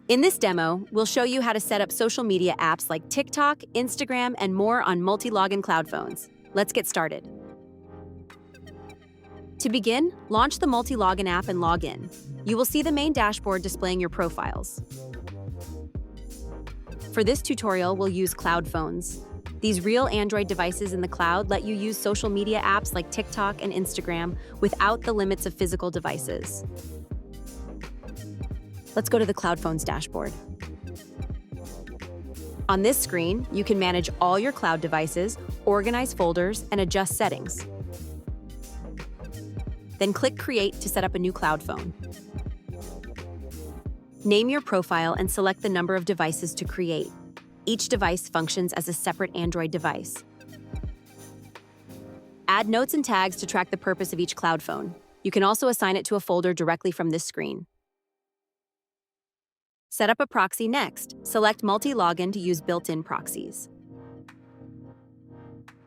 In this demo, we'll show you how to set up social media apps like TikTok, Instagram, and more on Multilogin cloud phones. Let's get started. To begin, launch the Multilogin app and log in. You will see the main dashboard displaying your profiles. For this tutorial, we'll use cloud phones. These real Android devices in the cloud let you use social media apps like TikTok and Instagram without the limits of physical devices. Let's go to the cloud phones dashboard. On this screen, you can manage all your cloud devices, organize folders, and adjust settings. Then click Create to set up a new cloud phone. Name your profile and select the number of devices to create. Each device functions as a separate Android device. Add notes and tags to track the purpose of each cloud phone. You can also assign it to a folder directly from this screen. Set up a proxy next. Select Multilogin to use built-in proxies.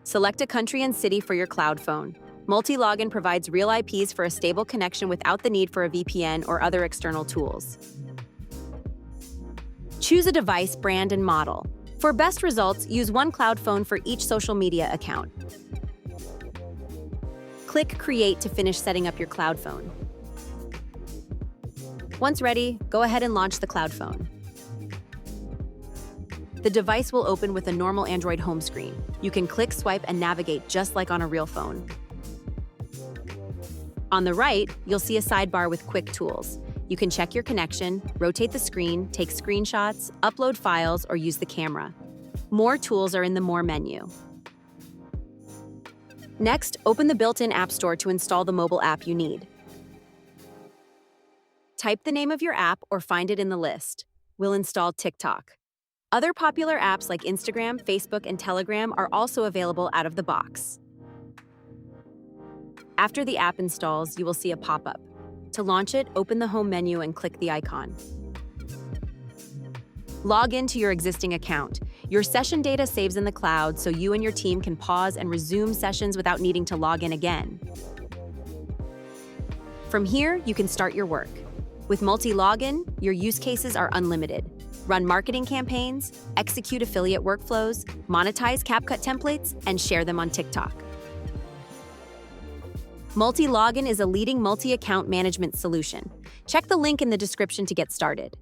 Select a country and city for your cloud phone. Multilogin provides real IPs for a stable connection without the need for a VPN or other external tools. Choose a device, brand, and model. For best results, use one cloud phone for each social media account. Click Create to finish setting up your cloud phone. Once ready, go ahead and launch the cloud phone. The device will open with a normal Android home screen. You can click, swipe, and navigate just like on a real phone. On the right, you'll see a sidebar with quick tools. You can check your connection, rotate the screen, take screenshots, upload files, or use the camera. More tools are in the More menu. Next, open the built-in App Store to install the mobile app you need. Type the name of your app or find it in the list. We'll install TikTok. Other popular apps like Instagram, Facebook, and Telegram are also available out of the box. After the app installs, you will see a pop-up. To launch it, open the home menu and click the icon. Log into your existing account. Your session data saves in the cloud, so you and your team can pause and resume sessions without needing to log in again. From here, you can start your work. With Multilogin, your use cases are unlimited. Run marketing campaigns, execute affiliate workflows, monetize CapCut templates, and share them on TikTok. Multilogin is a leading multi-account management solution. Check the link in the description to get started.